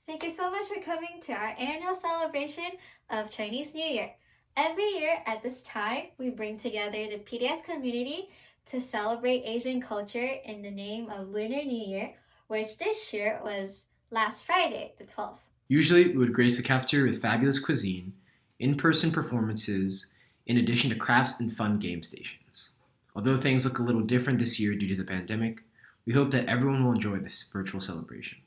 Thank you so much for coming to our annual celebration of Chinese New Year. Every year at this time, we bring together the PDS community to celebrate Asian culture in the name of Lunar New Year, which this year was last Friday, the 12th. Usually, we would grace the cafeteria with fabulous cuisine, in-person performances, in addition to crafts and fun game stations. Although things look a little different this year due to the pandemic, we hope that everyone will enjoy this virtual celebration.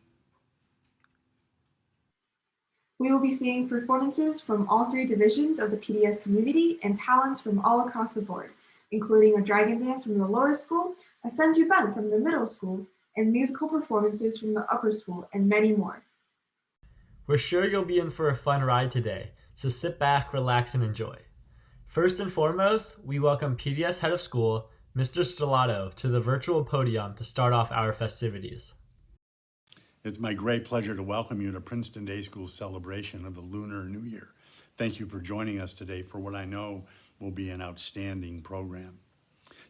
We will be seeing performances from all three divisions of the PDS community and talents from all across the board, including a dragon dance from the lower school, a Sanjuban from the middle school, and musical performances from the upper school, and many more. We're sure you'll be in for a fun ride today, so sit back, relax, and enjoy. First and foremost, we welcome PDS Head of School, Mr. Stellato, to the virtual podium to start off our festivities. It's my great pleasure to welcome you to Princeton Day School's celebration of the Lunar New Year. Thank you for joining us today for what I know will be an outstanding program.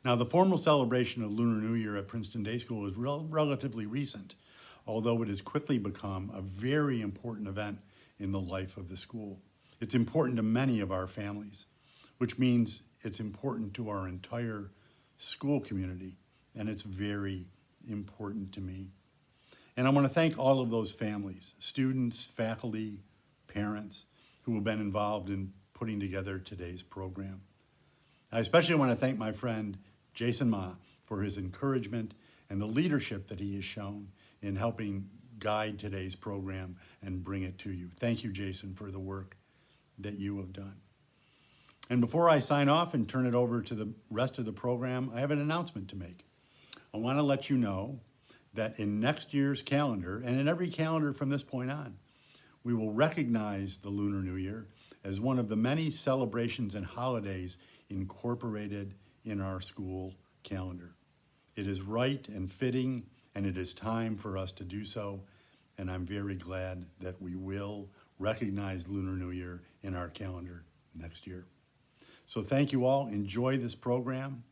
Now, the formal celebration of Lunar New Year at Princeton Day School is relatively recent, although it has quickly become a very important event in the life of the school. It's important to many of our families, which means it's important to our entire school community, and it's very important to me. And I want to thank all of those families, students, faculty, parents, who have been involved in putting together today's program. I especially want to thank my friend Jason Ma for his encouragement and the leadership that he has shown in helping guide today's program and bring it to you. Thank you, Jason, for the work that you have done. And before I sign off and turn it over to the rest of the program, I have an announcement to make. I want to let you know that in next year's calendar, and in every calendar from this point on, we will recognize the Lunar New Year as one of the many celebrations and holidays incorporated in our school calendar. It is right and fitting, and it is time for us to do so, and I'm very glad that we will recognize Lunar New Year in our calendar next year. So thank you all. Enjoy this program.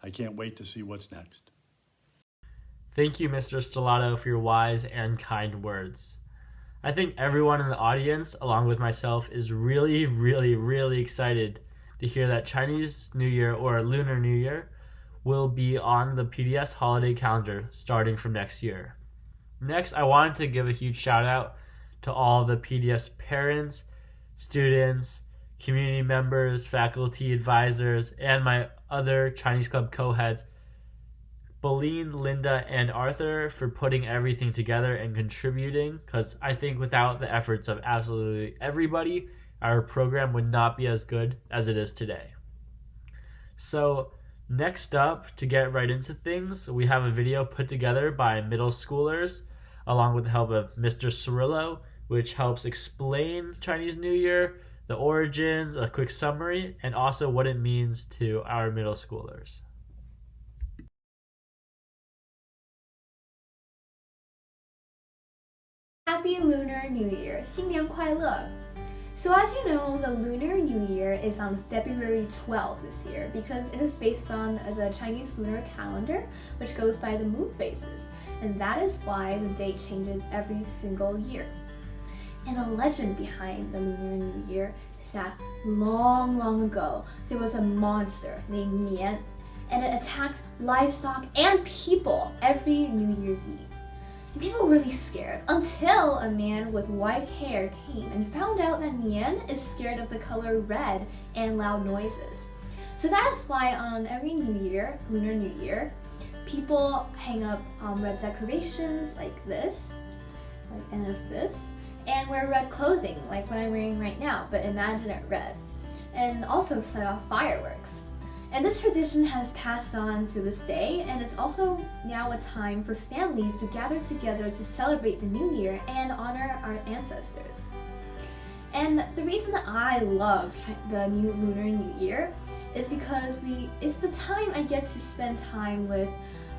I can't wait to see what's next. Thank you, Mr. Stellato, for your wise and kind words. I think everyone in the audience, along with myself, is really, really, really excited to hear that Chinese New Year, or Lunar New Year, will be on the PDS holiday calendar starting from next year. Next, I wanted to give a huge shout out to all the PDS parents, students, community members, faculty, advisors, and my other Chinese Club co-heads, Boleen, Linda, and Arthur, for putting everything together and contributing, because I think without the efforts of absolutely everybody, our program would not be as good as it is today. So next up, to get right into things, we have a video put together by middle schoolers along with the help of Mr. Cirillo, which helps explain Chinese New Year, the origins, a quick summary, and also what it means to our middle schoolers. Happy Lunar New Year! 新年快乐! So as you know, the Lunar New Year is on February 12th this year because it is based on the Chinese lunar calendar, which goes by the moon phases, and that is why the date changes every single year. And the legend behind the Lunar New Year is that long, long ago, there was a monster named Nian, and it attacked livestock and people every New Year's Eve. And people were really scared until a man with white hair came and found out that Nian is scared of the color red and loud noises. So that is why on every New Year, Lunar New Year, people hang up red decorations like this, and there's this, and wear red clothing like what I'm wearing right now, but imagine it red, and also set off fireworks. And this tradition has passed on to this day, and it's also now a time for families to gather together to celebrate the new year and honor our ancestors. And the reason that I love the new Lunar New Year is because it's the time I get to spend time with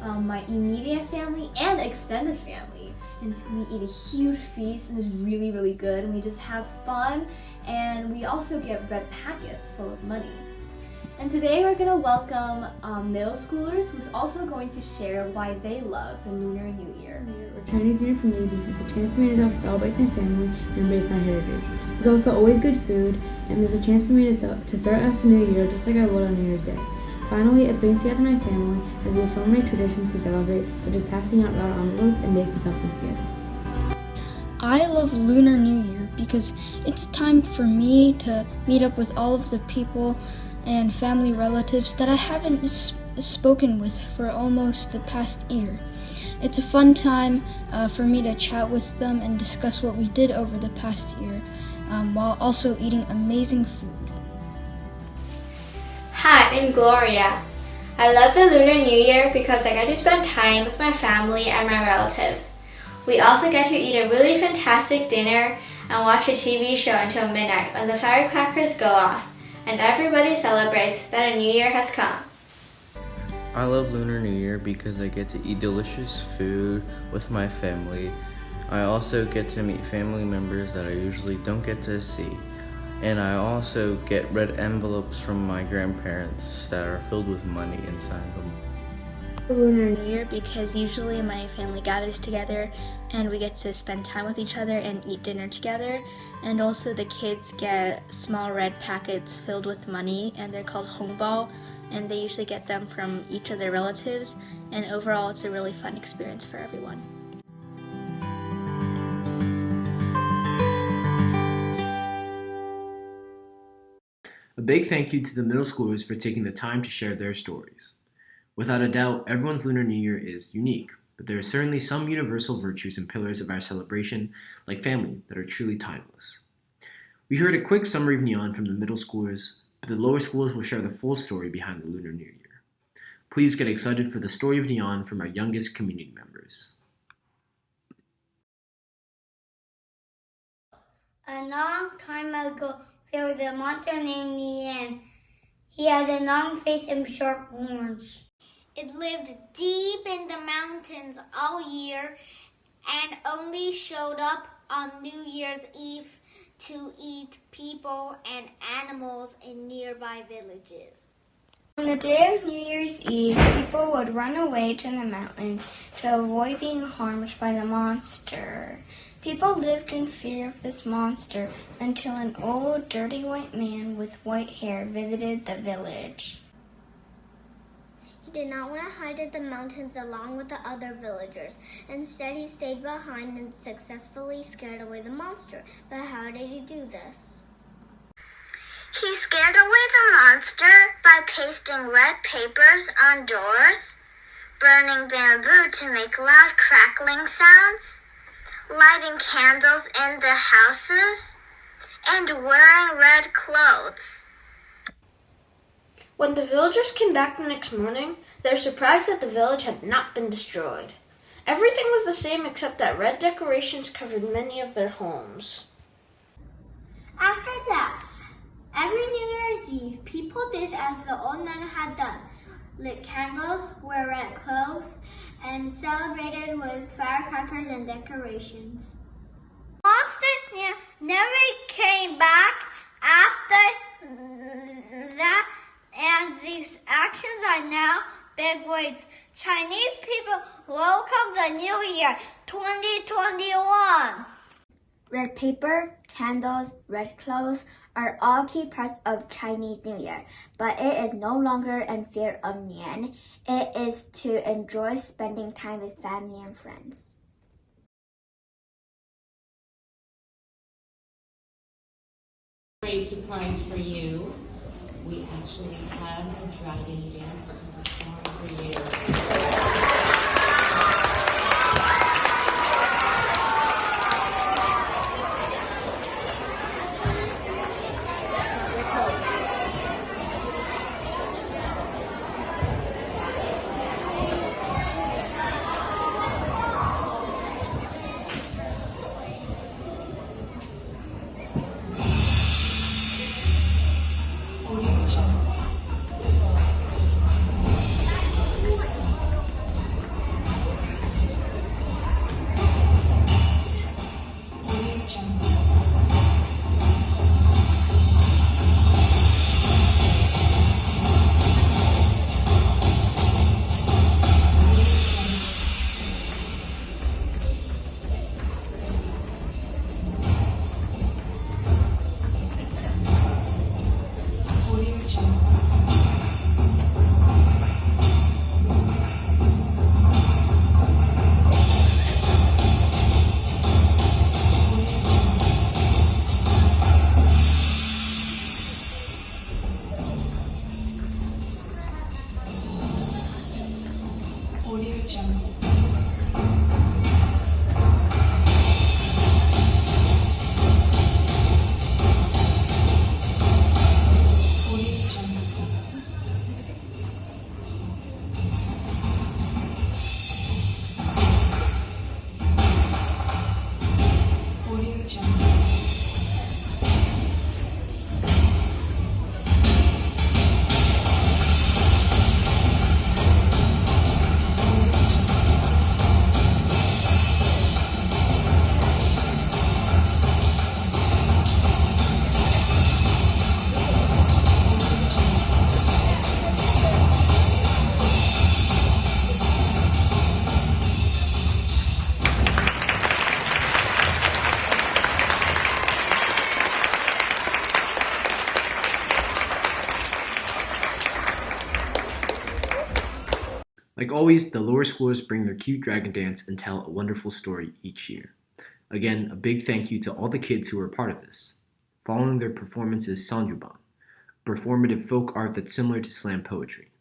my immediate family and extended family. And we eat a huge feast, and it's really, really good, and we just have fun, and we also get red packets full of money. And today we're going to welcome middle schoolers who's also going to share why they love the Lunar New Year. Chinese New Year for me because it's a chance for me to celebrate my family and embrace my heritage. There's also always good food, and there's a chance for me to start off the new year just like I would on New Year's Day. Finally, it brings together my family as we have so many traditions to celebrate, such as passing out loud envelopes and baking something together. I love Lunar New Year because it's time for me to meet up with all of the people and family relatives that I haven't spoken with for almost the past year. It's a fun time for me to chat with them and discuss what we did over the past year, while also eating amazing food. Hi, I'm Gloria. I love the Lunar New Year because I get to spend time with my family and my relatives. We also get to eat a really fantastic dinner and watch a TV show until midnight when the firecrackers go off, and everybody celebrates that a new year has come. I love Lunar New Year because I get to eat delicious food with my family. I also get to meet family members that I usually don't get to see. And I also get red envelopes from my grandparents that are filled with money inside them. Lunar New Year because usually my family gathers together and we get to spend time with each other and eat dinner together, and also the kids get small red packets filled with money and they're called hongbao, and they usually get them from each of their relatives, and overall it's a really fun experience for everyone. A big thank you to the middle schoolers for taking the time to share their stories. Without a doubt, everyone's Lunar New Year is unique, but there are certainly some universal virtues and pillars of our celebration, like family, that are truly timeless. We heard a quick summary of Neon from the middle schoolers, but the lower schools will share the full story behind the Lunar New Year. Please get excited for the story of Neon from our youngest community members. A long time ago, there was a monster named Neon. He had a long face and sharp horns. It lived deep in the mountains all year and only showed up on New Year's Eve to eat people and animals in nearby villages. On the day of New Year's Eve, people would run away to the mountains to avoid being harmed by the monster. People lived in fear of this monster until an old, dirty white man with white hair visited the village. He did not want to hide in the mountains along with the other villagers. Instead, he stayed behind and successfully scared away the monster. But how did he do this? He scared away the monster by pasting red papers on doors, burning bamboo to make loud crackling sounds, lighting candles in the houses, and wearing red clothes. When the villagers came back the next morning, they were surprised that the village had not been destroyed. Everything was the same except that red decorations covered many of their homes. After that, every New Year's Eve, people did as the old man had done, lit candles, wore red clothes, and celebrated with firecrackers and decorations. Monster never came back after that, and these actions are now big words. Chinese people welcome the new year, 2021. Red paper, candles, red clothes are all key parts of Chinese New Year, but it is no longer in fear of Nian. It is to enjoy spending time with family and friends. Great surprise for you. We actually have a dragon dance to perform for you. always, the lower schoolers bring their cute dragon dance and tell a wonderful story each year. Again, a big thank you to all the kids who were a part of this. Following their performance is Sanjuban, performative folk art that's similar to slam poetry.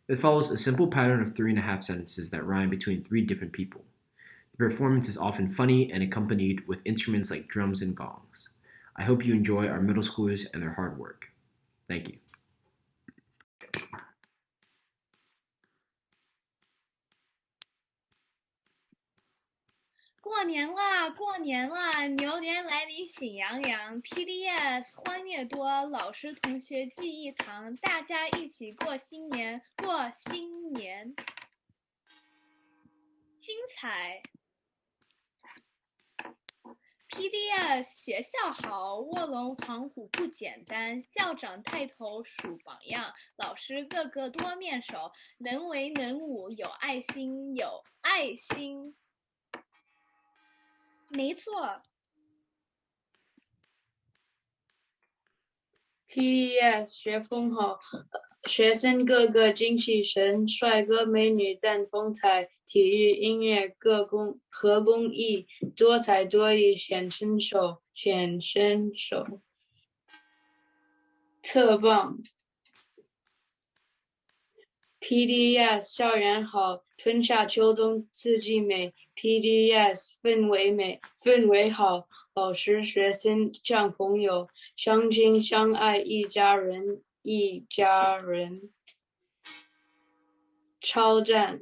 It follows a simple pattern of 3.5 sentences that rhyme between 3 different people. The performance is often funny and accompanied with instruments like drums and gongs. I hope you enjoy our middle schoolers and their hard work. Thank you.过年啦，过年啦，牛年来临喜洋洋 ，PDS 欢乐多，老师同学聚一堂，大家一起过新年，过新年，精彩。PDS 学校好，卧龙藏虎不简单，校长带头数榜样，老师个个多面手，能文能武，有爱心，有爱心。没错。PDS 学风好，学生个个精气神，帅哥美女占风采，体育音乐和公益，多才多艺显身手，特棒。PDS 校园好，春夏秋冬四季美。PDS 氛围好，老师学生像朋友，相亲相爱一家人，超赞。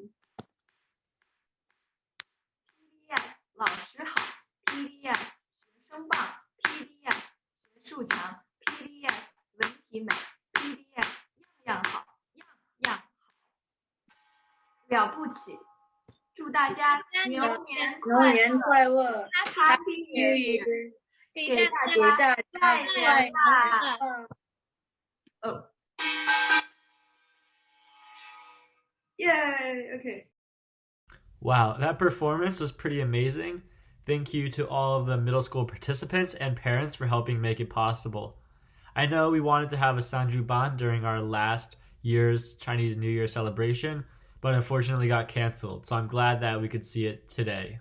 PDS 老师好 ，PDS 学生棒 ，PDS 学术强 ，PDS 文体美 ，PDS 样样好，样样好，了不起！祝大家牛年快乐 ，Happy New Year！ 给大家拜年啦！哦，耶 ！OK。 Wow, that performance was pretty amazing. Thank you to all of the middle school participants and parents for helping make it possible. I know we wanted to have a Sanjuban during our last year's Chinese New Year celebration, but unfortunately got canceled, so I'm glad that we could see it today.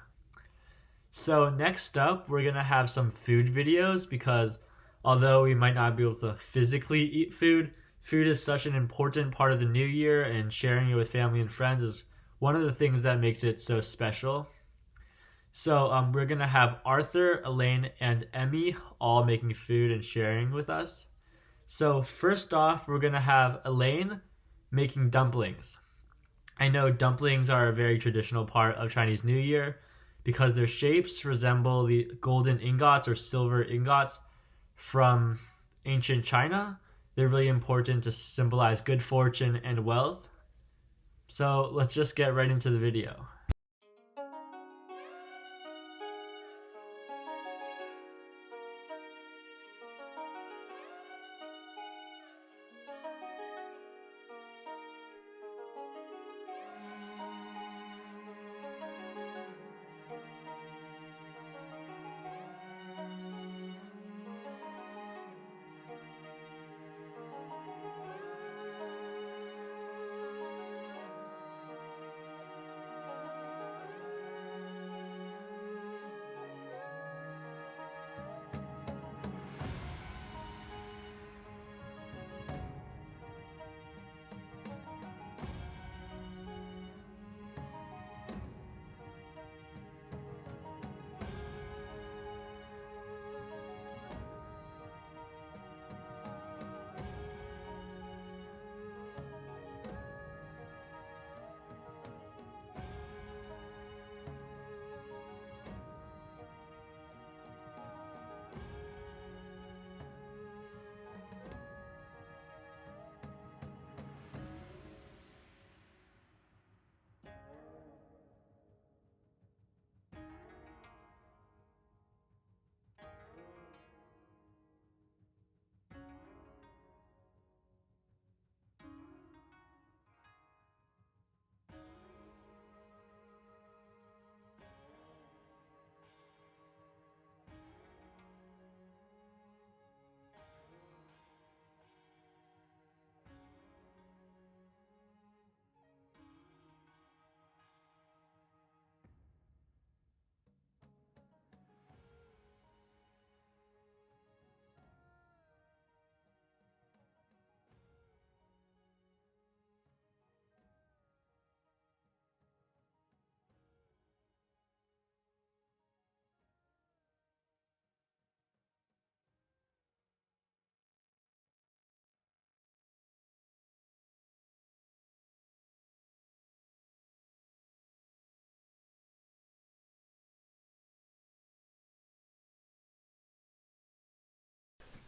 So next up, we're going to have some food videos because although we might not be able to physically eat food, food is such an important part of the new year, and sharing it with family and friends is one of the things that makes it so special. So we're going to have Arthur, Elaine, and Emmy all making food and sharing with us. So first off, we're going to have Elaine making dumplings. I know dumplings are a very traditional part of Chinese New Year because their shapes resemble the golden ingots or silver ingots from ancient China. They're really important to symbolize good fortune and wealth. So let's just get right into the video.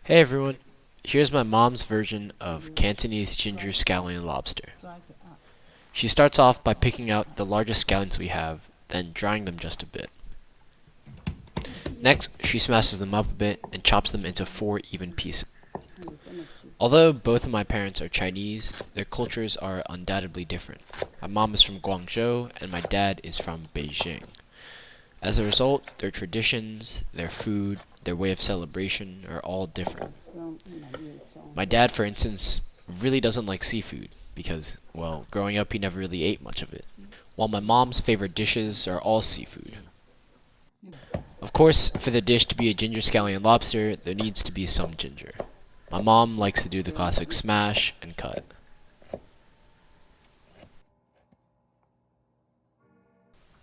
Hey everyone, here's my mom's version of Cantonese ginger scallion lobster. She starts off by picking out the largest scallions we have, then drying them just a bit. Next, she smashes them up a bit and chops them into 4 even pieces. Although both of my parents are Chinese, their cultures are undoubtedly different. My mom is from Guangzhou and my dad is from Beijing. As a result, their traditions, their food, their way of celebration are all different. My dad, for instance, really doesn't like seafood because, well, growing up he never really ate much of it, while my mom's favorite dishes are all seafood. Of course, for the dish to be a ginger scallion lobster, there needs to be some ginger. My mom likes to do the classic smash and cut.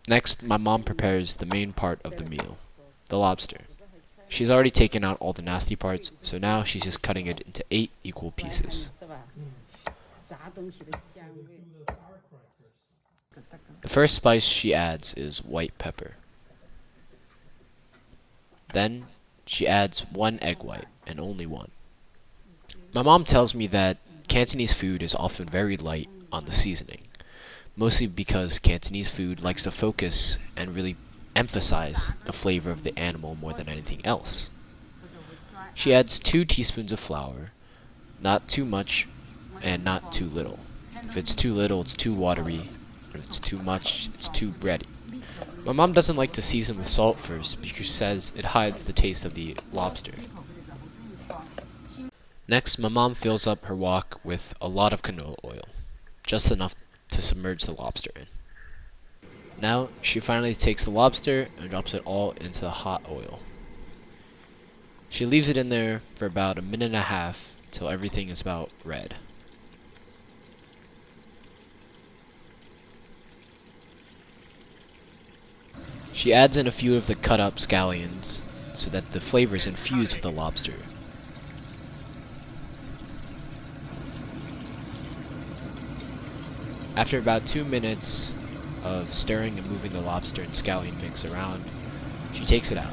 Next, my mom prepares the main part of the meal, the lobster. She's already taken out all the nasty parts, so now she's just cutting it into 8 equal pieces. The first spice she adds is white pepper. Then, she adds 1 egg white, and only 1. My mom tells me that Cantonese food is often very light on the seasoning, mostly because Cantonese food likes to focus and really emphasize the flavor of the animal more than anything else. She adds 2 teaspoons of flour, not too much and not too little. If it's too little, it's too watery. If it's too much, it's too bready. My mom doesn't like to season with salt first because she says it hides the taste of the lobster. Next, my mom fills up her wok with a lot of canola oil, just enough to submerge the lobster in. Now, she finally takes the lobster and drops it all into the hot oil. She leaves it in there for about a minute and a half till everything is about red. She adds in a few of the cut up scallions so that the flavor is infused with the lobster. After about 2 minutes of stirring and moving the lobster and scallion mix around, she takes it out.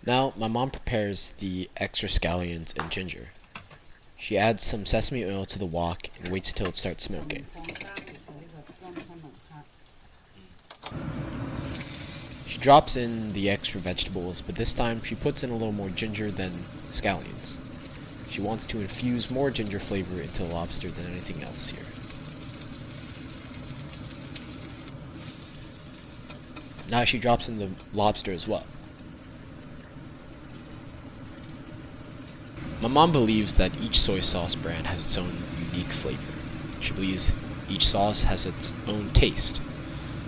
Now, my mom prepares the extra scallions and ginger. She adds some sesame oil to the wok and waits till it starts smoking. She drops in the extra vegetables, but this time she puts in a little more ginger than scallions. She wants to infuse more ginger flavor into the lobster than anything else here. Now she drops in the lobster as well. My mom believes that each soy sauce brand has its own unique flavor. She believes each sauce has its own taste.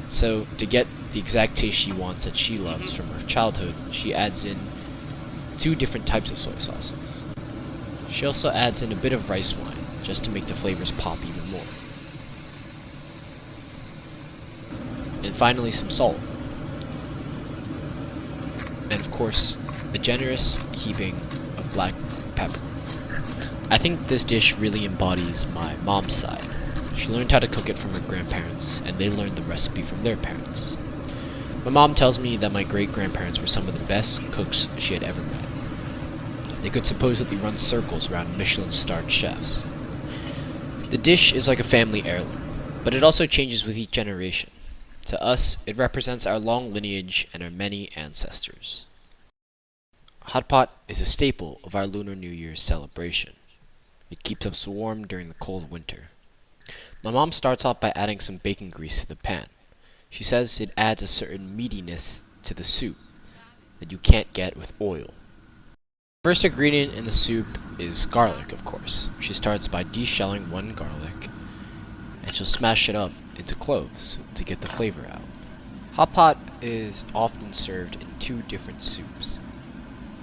So, to get the exact taste she wants that she loves from her childhood, she adds in 2 different types of soy sauces. She also adds in a bit of rice wine, just to make the flavors pop even more. And finally, some salt. And of course, a generous heaping of black pepper. I think this dish really embodies my mom's side. She learned how to cook it from her grandparents, and they learned the recipe from their parents. My mom tells me that my great-grandparents were some of the best cooks she had ever met. They could supposedly run circles around Michelin-starred chefs. The dish is like a family heirloom, but it also changes with each generation. To us, it represents our long lineage and our many ancestors. Hot pot is a staple of our Lunar New Year's celebration. It keeps us warm during the cold winter. My mom starts off by adding some bacon grease to the pan. She says it adds a certain meatiness to the soup that you can't get with oil. The first ingredient in the soup is garlic, of course. She starts by deshelling 1 garlic, and she'll smash it up into cloves to get the flavor out. Hot pot is often served in 2 different soups.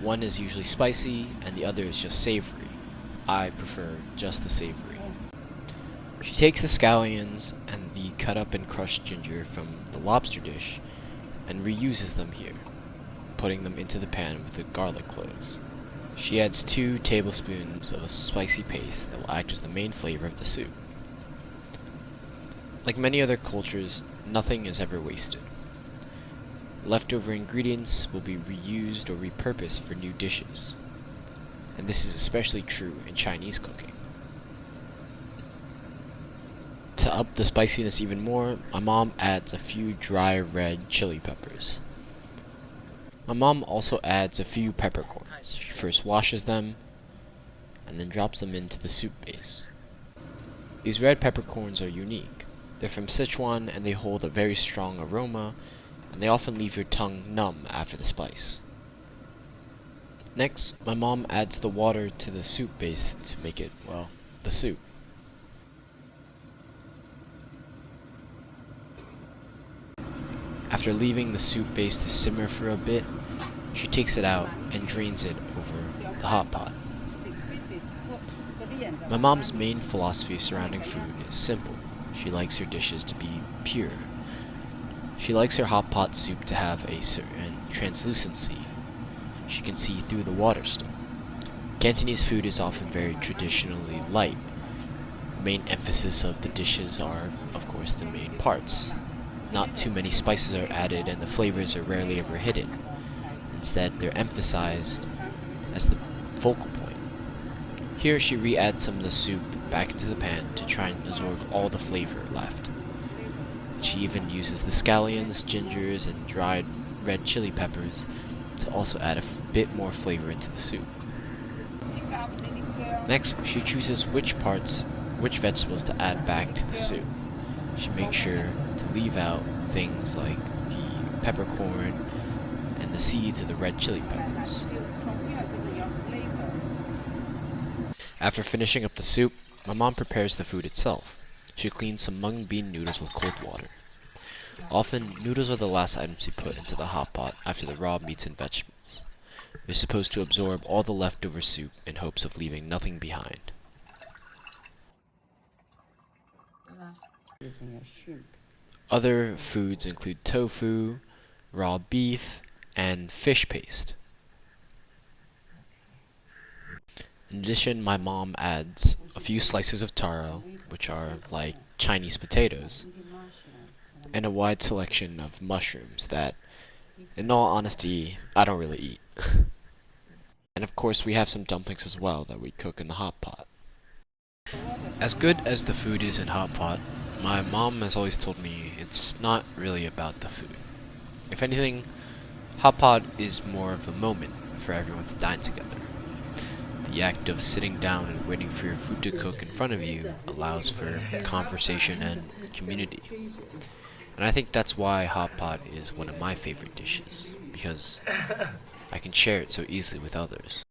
One is usually spicy, and the other is just savory. I prefer just the savory. She takes the scallions and the cut up and crushed ginger from the lobster dish and reuses them here, putting them into the pan with the garlic cloves. She adds 2 tablespoons of a spicy paste that will act as the main flavor of the soup. Like many other cultures, nothing is ever wasted. Leftover ingredients will be reused or repurposed for new dishes. And this is especially true in Chinese cooking. To up the spiciness even more, my mom adds a few dry red chili peppers. My mom also adds a few peppercorns. She first washes them and then drops them into the soup base. These red peppercorns are unique. They're from Sichuan and they hold a very strong aroma, and they often leave your tongue numb after the spice. Next, my mom adds the water to the soup base to make it, well, the soup. After leaving the soup base to simmer for a bit, she takes it out and drains it over the hot pot. My mom's main philosophy surrounding food is simple. She likes her dishes to be pure. She likes her hot pot soup to have a certain translucency. She can see through the water still. Cantonese food is often very traditionally light. The main emphasis of the dishes are, of course, the main parts. Not too many spices are added and the flavors are rarely ever hidden. Instead, they're emphasized as the focal point. Here she re-adds some of the soup back into the pan to try and absorb all the flavor left. She even uses the scallions, gingers, and dried red chili peppers to also add a bit more flavor into the soup. Next, she chooses which vegetables to add back to the soup. She makes sure to leave out things like the peppercorn and the seeds of the red chili peppers. After finishing up the soup, my mom prepares the food itself. She cleans some mung bean noodles with cold water. Often, noodles are the last items you put into the hot pot after the raw meats and vegetables. They're supposed to absorb all the leftover soup in hopes of leaving nothing behind. Other foods include tofu, raw beef, and fish paste. In addition, my mom adds a few slices of taro, which are like Chinese potatoes, and a wide selection of mushrooms that, in all honesty, I don't really eat. And of course, we have some dumplings as well that we cook in the hot pot. As good as the food is in hot pot, my mom has always told me it's not really about the food. If anything, hot pot is more of a moment for everyone to dine together. The act of sitting down and waiting for your food to cook in front of you allows for conversation and community. And I think that's why hot pot is one of my favorite dishes, because I can share it so easily with others.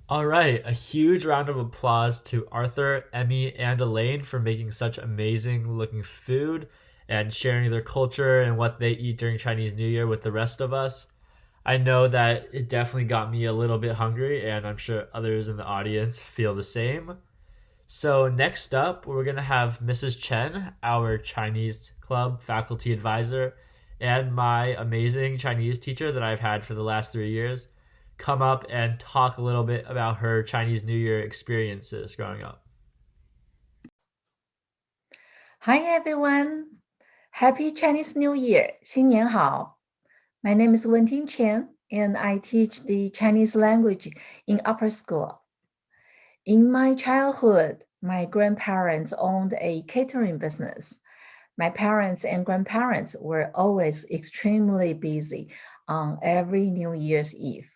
Alright, a huge round of applause to Arthur, Emmy, and Elaine for making such amazing looking food and sharing their culture and what they eat during Chinese New Year with the rest of us. I know that it definitely got me a little bit hungry, and I'm sure others in the audience feel the same. So next up, we're going to have Mrs. Chen, our Chinese club faculty advisor, and my amazing Chinese teacher that I've had for the last 3 years, come up and talk a little bit about her Chinese New Year experiences growing up. Hi everyone! Happy Chinese New Year! 新年好! My name is Wenting Chen and I teach the Chinese language in upper school. In my childhood, my grandparents owned a catering business. My parents and grandparents were always extremely busy on every New Year's Eve.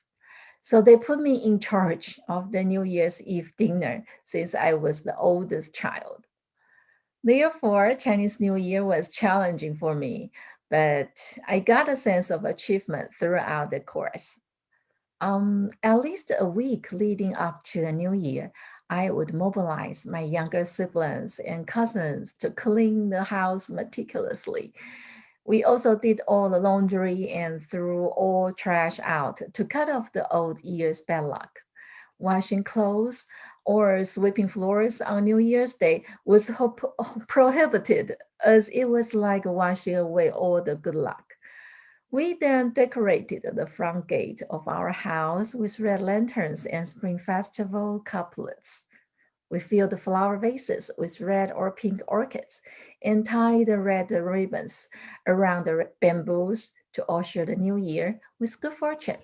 So they put me in charge of the New Year's Eve dinner since I was the oldest child. Therefore, Chinese New Year was challenging for me, but I got a sense of achievement throughout the course. At least a week leading up to the New Year, I would mobilize my younger siblings and cousins to clean the house meticulously. We also did all the laundry and threw all trash out to cut off the old year's bad luck. Washing clothes or sweeping floors on New Year's Day was prohibited, as it was like washing away all the good luck. We then decorated the front gate of our house with red lanterns and Spring Festival couplets. We filled the flower vases with red or pink orchids and tied the red ribbons around the bamboos to usher the new year with good fortune.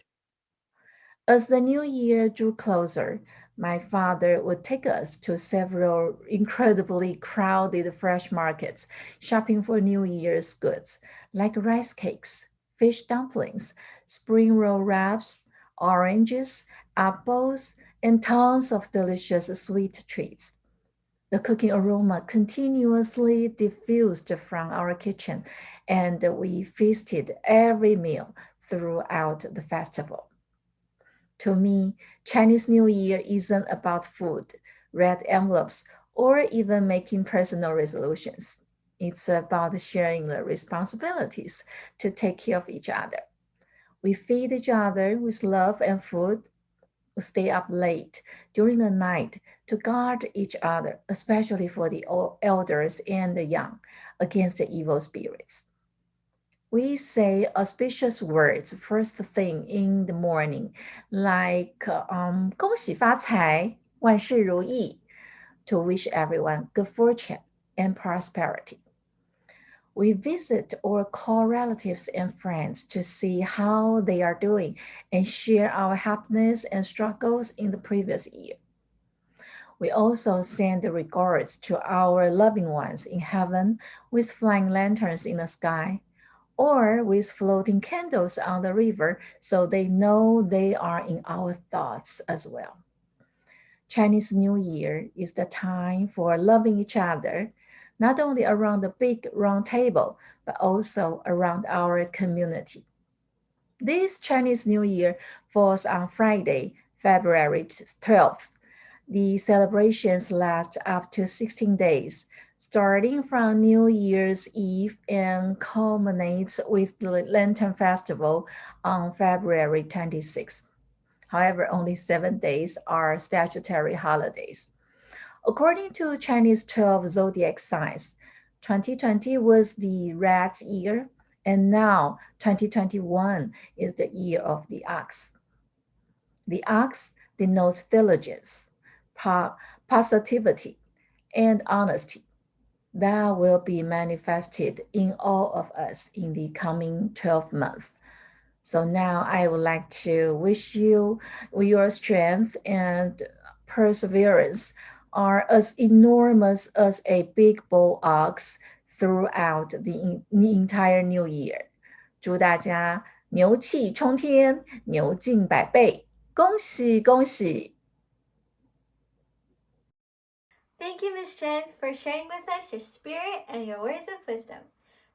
As the new year drew closer, my father would take us to several incredibly crowded fresh markets, shopping for New Year's goods like rice cakes, fish dumplings, spring roll wraps, oranges, apples, and tons of delicious sweet treats. The cooking aroma continuously diffused from our kitchen, and we feasted every meal throughout the festival. To me, Chinese New Year isn't about food, red envelopes, or even making personal resolutions. It's about sharing the responsibilities to take care of each other. We feed each other with love and food. We stay up late during the night to guard each other, especially for the elders and the young, against the evil spirits. We say auspicious words first thing in the morning, like 恭喜发财, 万事如意, to wish everyone good fortune and prosperity. We visit or call relatives and friends to see how they are doing and share our happiness and struggles in the previous year. We also send regards to our loving ones in heaven with flying lanterns in the sky, or with floating candles on the river so they know they are in our thoughts as well. Chinese New Year is the time for loving each other, not only around the big round table, but also around our community. This Chinese New Year falls on Friday, February 12th. The celebrations last up to 16 days, starting from New Year's Eve and culminates with the Lantern Festival on February 26th. However, only 7 days are statutory holidays. According to Chinese 12 zodiac signs, 2020 was the rat's year, and now 2021 is the year of the ox. The ox denotes diligence, positivity, and honesty that will be manifested in all of us in the coming 12 months. So now I would like to wish you your strength and perseverance are as enormous as a big bull ox throughout the entire new year. 祝大家牛气冲天，牛劲百倍，恭喜恭喜！ Thank you, Ms. Chen, for sharing with us your spirit and your words of wisdom.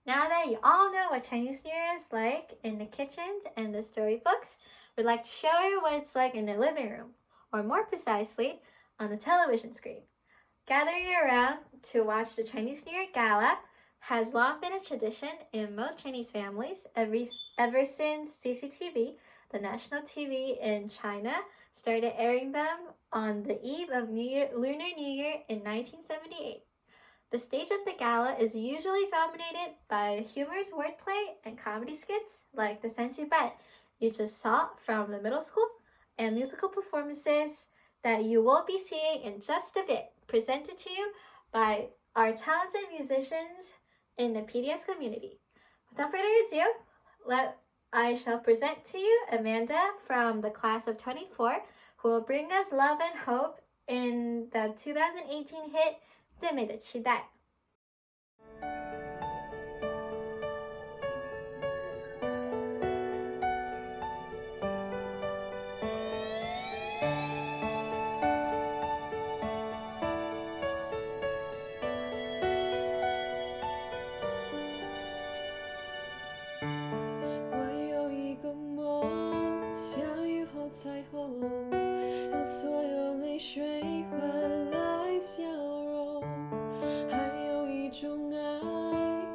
Now that you all know what Chinese New Year is like in the kitchens and the storybooks, we'd like to show you what it's like in the living room, or more precisely, on the television screen. Gathering around to watch the Chinese New Year Gala has long been a tradition in most Chinese families ever since CCTV, the national TV in China, started airing them on the eve of Lunar New Year in 1978. The stage of the gala is usually dominated by humorous wordplay and comedy skits like the Sanjuban you just saw from the middle school, and musical performances that you will be seeing in just a bit, presented to you by our talented musicians in the PDS community. Without further ado, I shall present to you Amanda from the class of 24, who will bring us love and hope in the 2018 hit 最美的期待。彩虹，用所有泪水换来笑容。还有一种爱，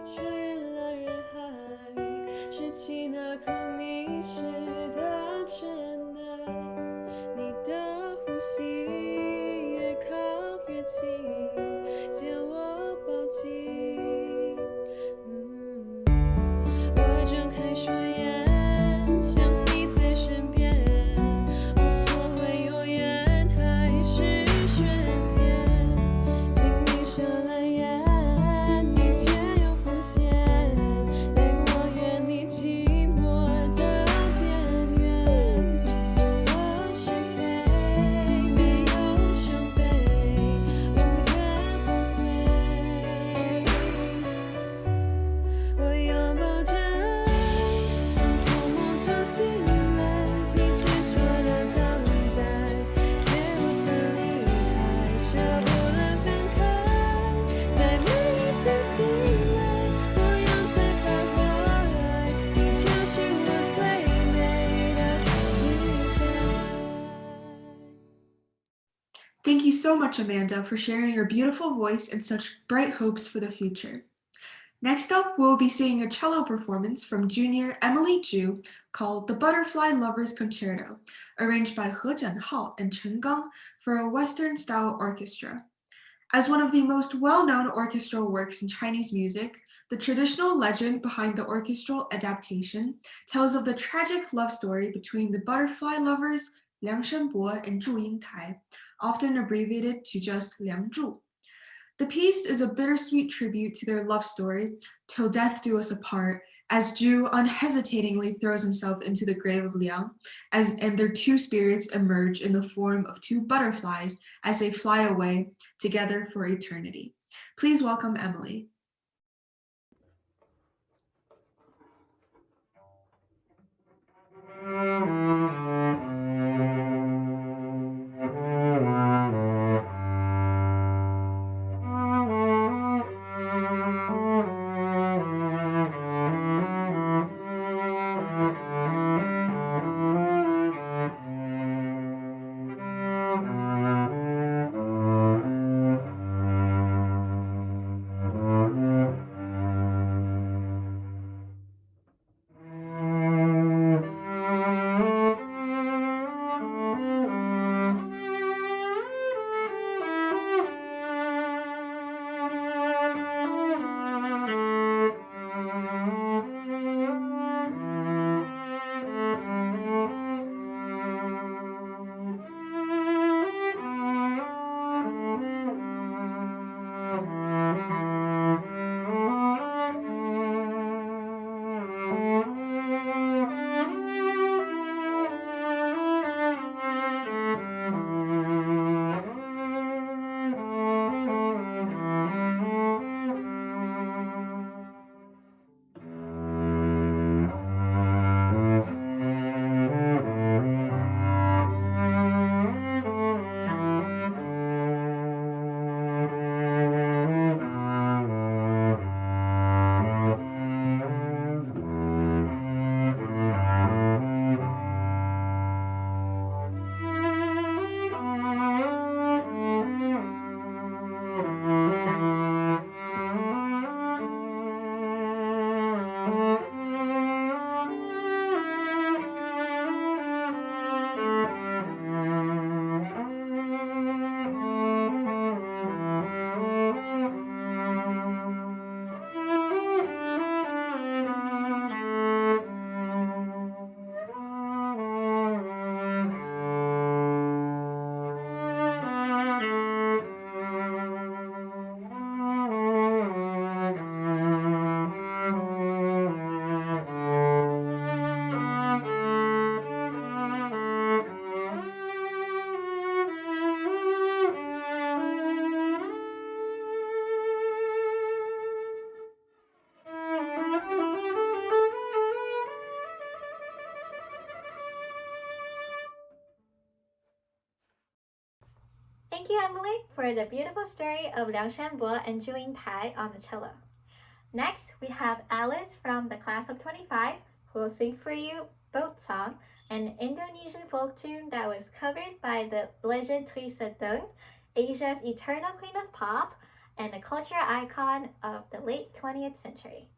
传染了人海，拾起那颗迷失的尘埃。你的呼吸越靠越近，将我抱紧。我睁开双眼。Thank you so much, Amanda, for sharing your beautiful voice and such bright hopes for the future. Next up, we'll be seeing a cello performance from junior Emily Zhu called The Butterfly Lovers Concerto, arranged by He Zhenhao and Chen Gang for a Western-style orchestra. As one of the most well-known orchestral works in Chinese music, the traditional legend behind the orchestral adaptation tells of the tragic love story between the butterfly lovers Liang Shenbo and Zhu Yingtai, often abbreviated to just Liang Zhu. The piece is a bittersweet tribute to their love story, Till Death Do Us Apart, as Zhu unhesitatingly throws himself into the grave of Liang, and their two spirits emerge in the form of two butterflies as they fly away together for eternity. Please welcome Emily. Thank you, Emily, for the beautiful story of Liang Shanbo and Juing Tai on the cello. Next, we have Alice from the class of 25 who will sing for you Boat Song, an Indonesian folk tune that was covered by the legend Teresa Deng, Asia's eternal queen of pop and a cultural icon of the late 20th century.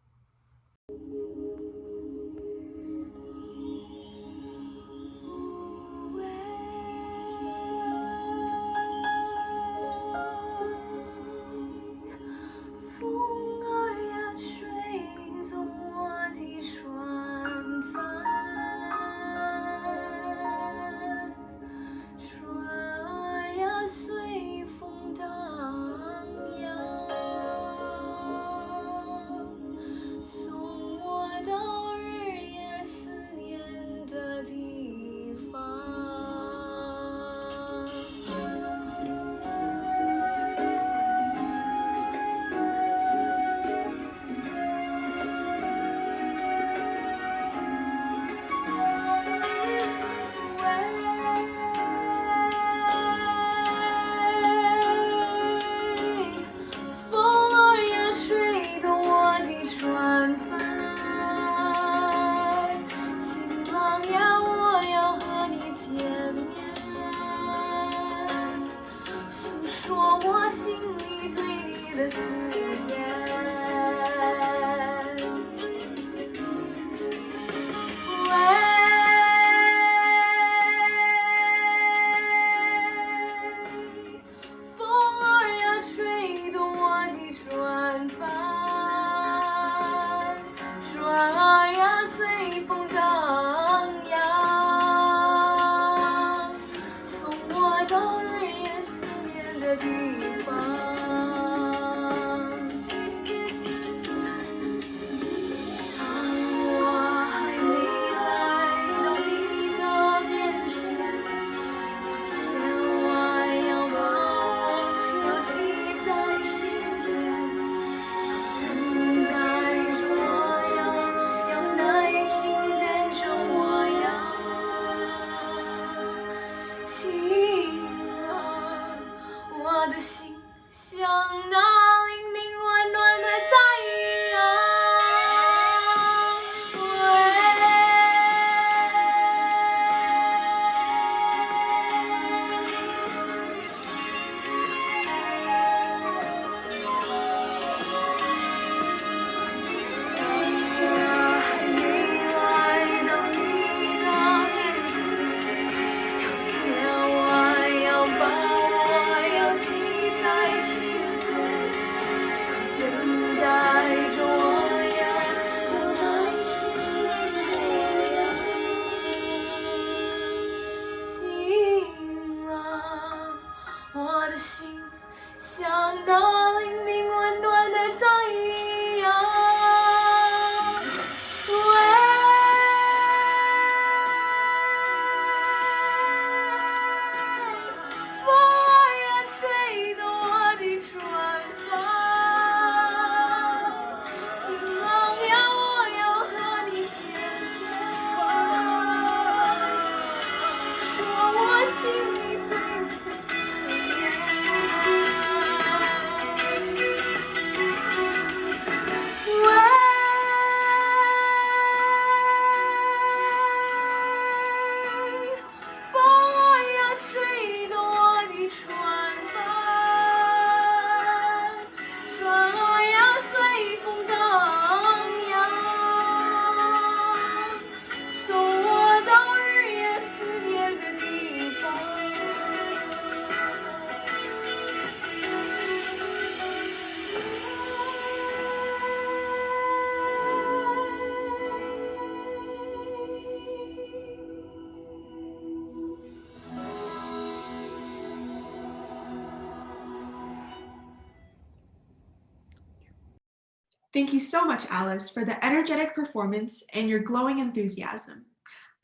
Thank you so much, Alice, for the energetic performance and your glowing enthusiasm.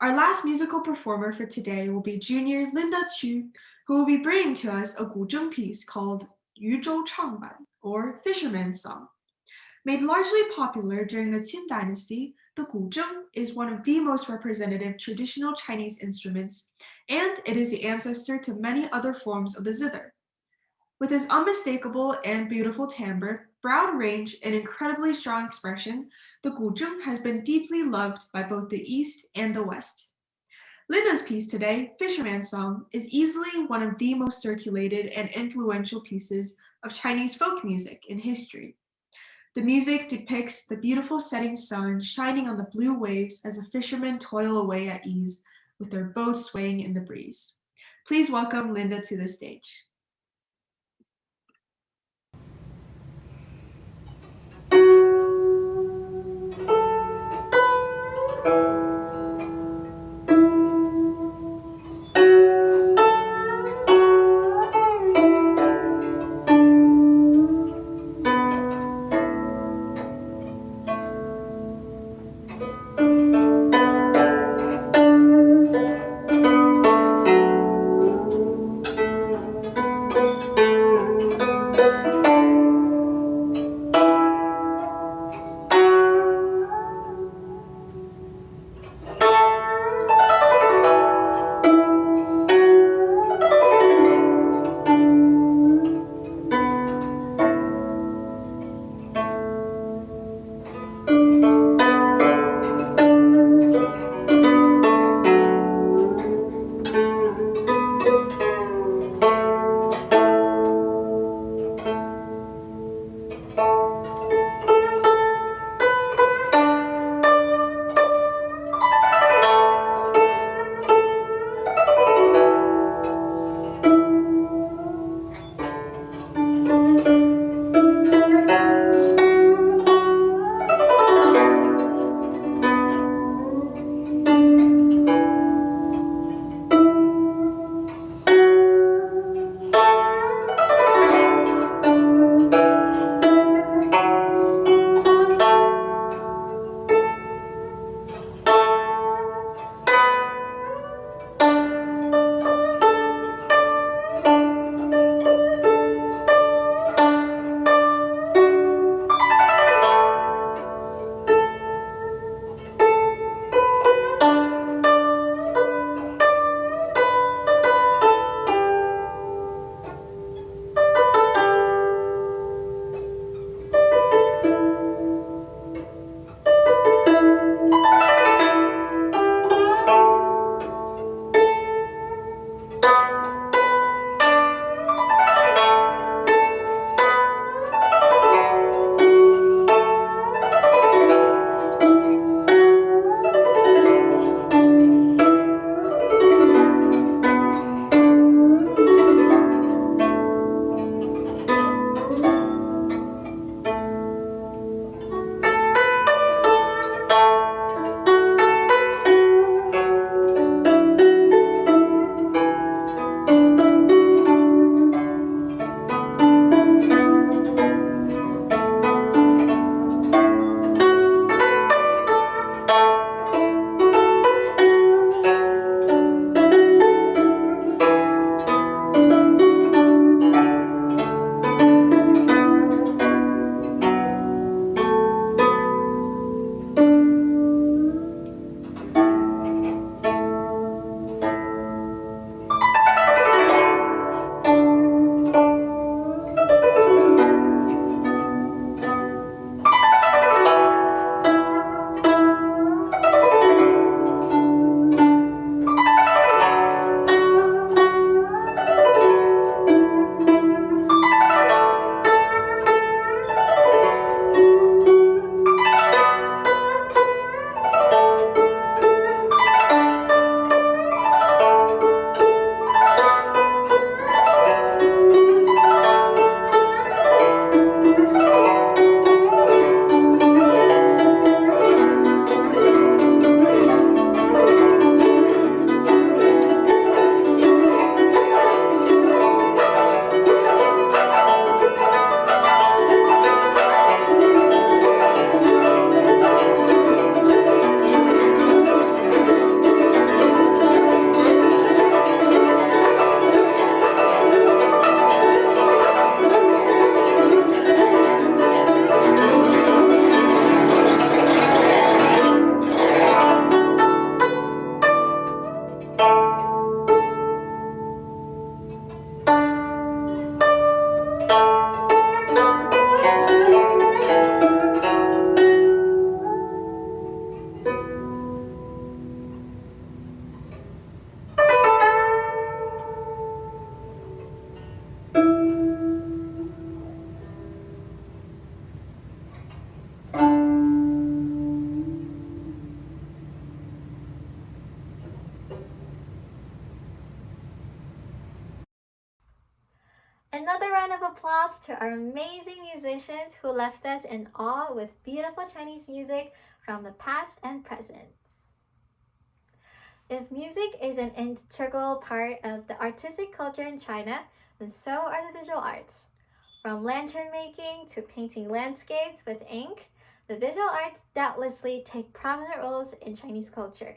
Our last musical performer for today will be junior Linda Chu, who will be bringing to us a guzheng piece called Yuzhou Changban, or Fisherman's Song. Made largely popular during the Qin dynasty, the guzheng is one of the most representative traditional Chinese instruments, and it is the ancestor to many other forms of the zither. With his unmistakable and beautiful timbre, broad range, and incredibly strong expression, the guzheng has been deeply loved by both the East and the West. Linda's piece today, Fisherman's Song, is easily one of the most circulated and influential pieces of Chinese folk music in history. The music depicts the beautiful setting sun shining on the blue waves as the fishermen toil away at ease with their boat swaying in the breeze. Please welcome Linda to the stage. Another round of applause to our amazing musicians who left us in awe with beautiful Chinese music from the past and present. If music is an integral part of the artistic culture in China, then so are the visual arts. From lantern making to painting landscapes with ink, the visual arts doubtlessly take prominent roles in Chinese culture.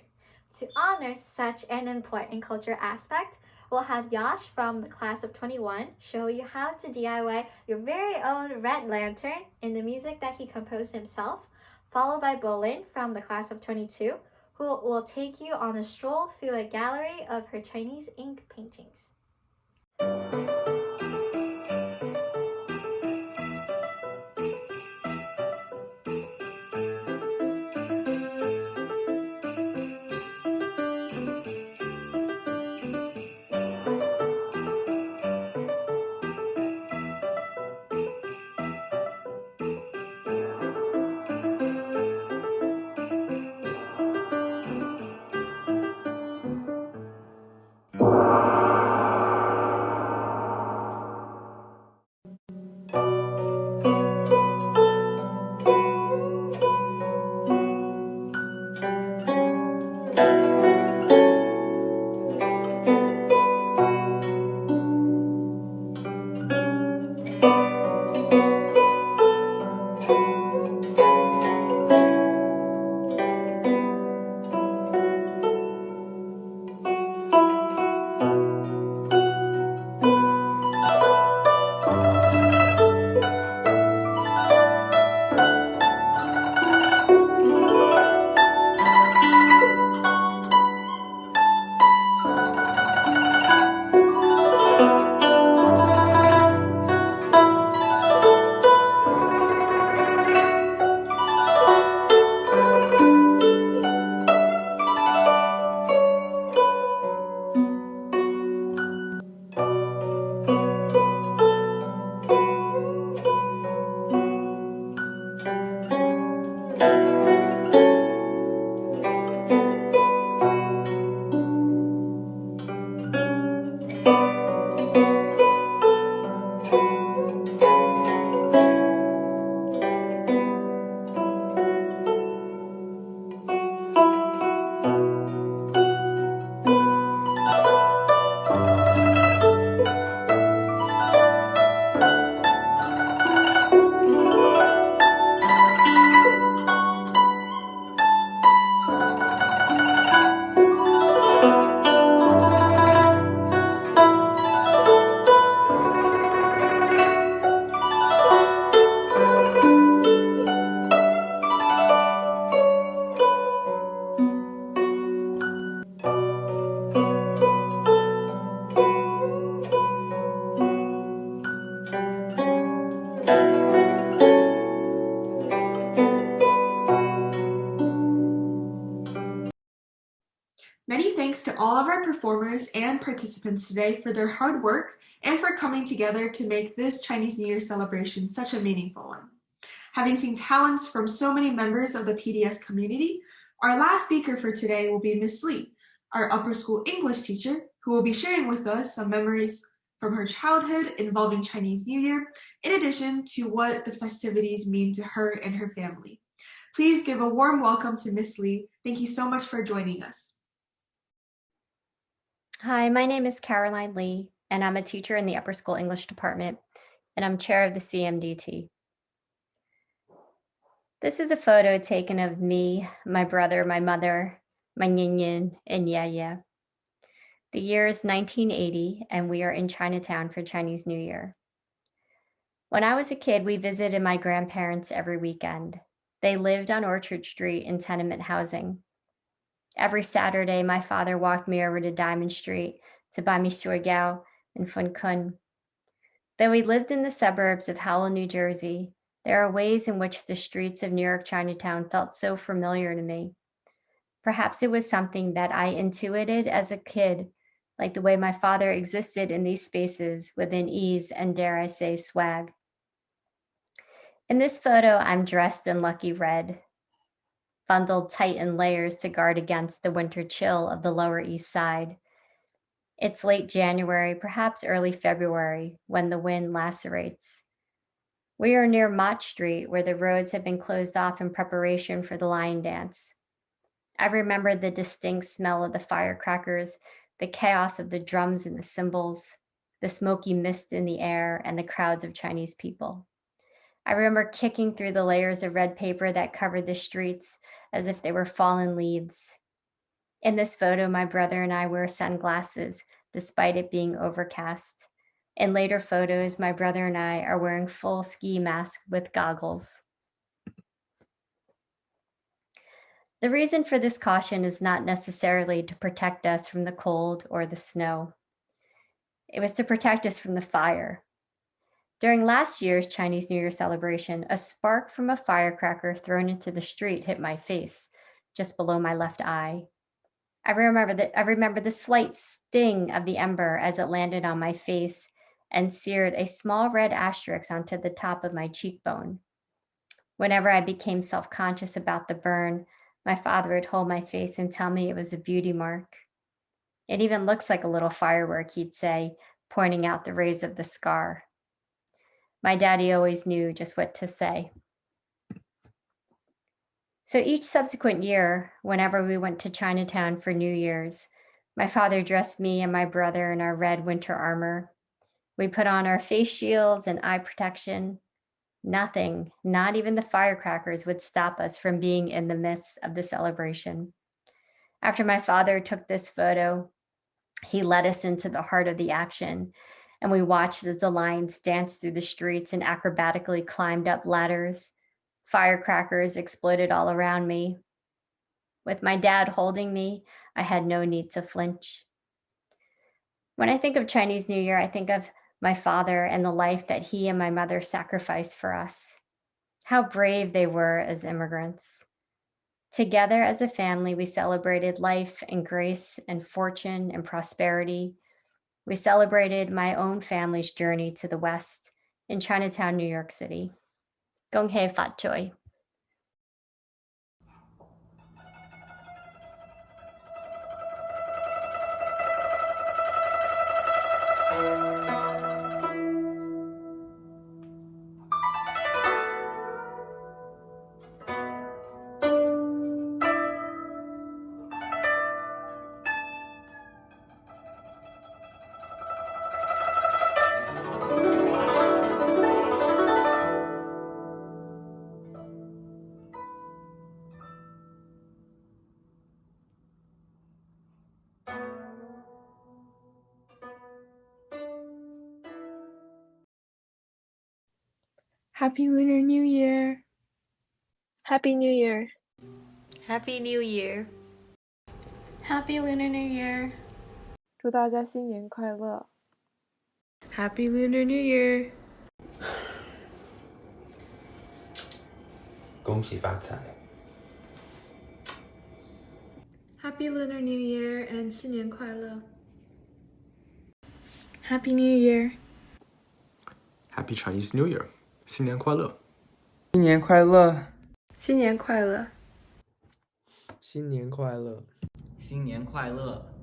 To honor such an important cultural aspect, we'll have Yash from the class of 21 show you how to DIY your very own red lantern in the music that he composed himself, followed by Bolin from the class of 22, who will take you on a stroll through a gallery of her Chinese ink paintings. Many thanks to all of our performers and participants today for their hard work and for coming together to make this Chinese New Year celebration such a meaningful one. Having seen talents from so many members of the PDS community, our last speaker for today will be Miss Lee, our upper school English teacher, who will be sharing with us some memories from her childhood involving Chinese New Year, in addition to what the festivities mean to her and her family. Please give a warm welcome to Miss Lee. Thank you so much for joining us. Hi, my name is Caroline Lee, and I'm a teacher in the upper school English department, and I'm chair of the CMDT. This is a photo taken of me, my brother, my mother, my Yin Yin, and Yaya. The year is 1980, and we are in Chinatown for Chinese New Year. When I was a kid, we visited my grandparents every weekend. They lived on Orchard Street in tenement housing. Every Saturday, my father walked me over to Diamond Street to buy me suigao and fun kun. Though we lived in the suburbs of Howell, New Jersey, there are ways in which the streets of New York Chinatown felt so familiar to me. Perhaps it was something that I intuited as a kid, like the way my father existed in these spaces with an ease and, dare I say, swag. In this photo, I'm dressed in lucky red, bundled tight in layers to guard against the winter chill of the Lower East Side. It's late January, perhaps early February, when the wind lacerates. We are near Mott Street, where the roads have been closed off in preparation for the lion dance. I remember the distinct smell of the firecrackers, the chaos of the drums and the cymbals, the smoky mist in the air, and the crowds of Chinese people. I remember kicking through the layers of red paper that covered the streets as if they were fallen leaves. In this photo, my brother and I wear sunglasses, despite it being overcast. In later photos, my brother and I are wearing full ski masks with goggles. The reason for this caution is not necessarily to protect us from the cold or the snow. It was to protect us from the fire. During last year's Chinese New Year celebration, a spark from a firecracker thrown into the street hit my face, just below my left eye. I remember the slight sting of the ember as it landed on my face and seared a small red asterisk onto the top of my cheekbone. Whenever I became self-conscious about the burn, my father would hold my face and tell me it was a beauty mark. It even looks like a little firework, he'd say, pointing out the rays of the scar. My daddy always knew just what to say. So each subsequent year, whenever we went to Chinatown for New Year's, my father dressed me and my brother in our red winter armor. We put on our face shields and eye protection. Nothing, not even the firecrackers, would stop us from being in the midst of the celebration. After my father took this photo, he led us into the heart of the action, and we watched as the lions danced through the streets and acrobatically climbed up ladders. Firecrackers exploded all around me. With my dad holding me, I had no need to flinch. When I think of Chinese New Year, I think of my father and the life that he and my mother sacrificed for us. How brave they were as immigrants. Together as a family, we celebrated life and grace and fortune and prosperity. We celebrated my own family's journey to the West in Chinatown, New York City. Gong hei fat choi. Happy Lunar New Year! Happy New Year! Happy New Year! Happy Lunar New Year! 祝大家新年快乐 Happy Lunar New Year! 恭喜发财 Happy Lunar New Year and 新年快乐 Happy New Year! Happy Chinese New Year! 新年快乐！新年快乐！新年快乐！新年快乐！新年快乐！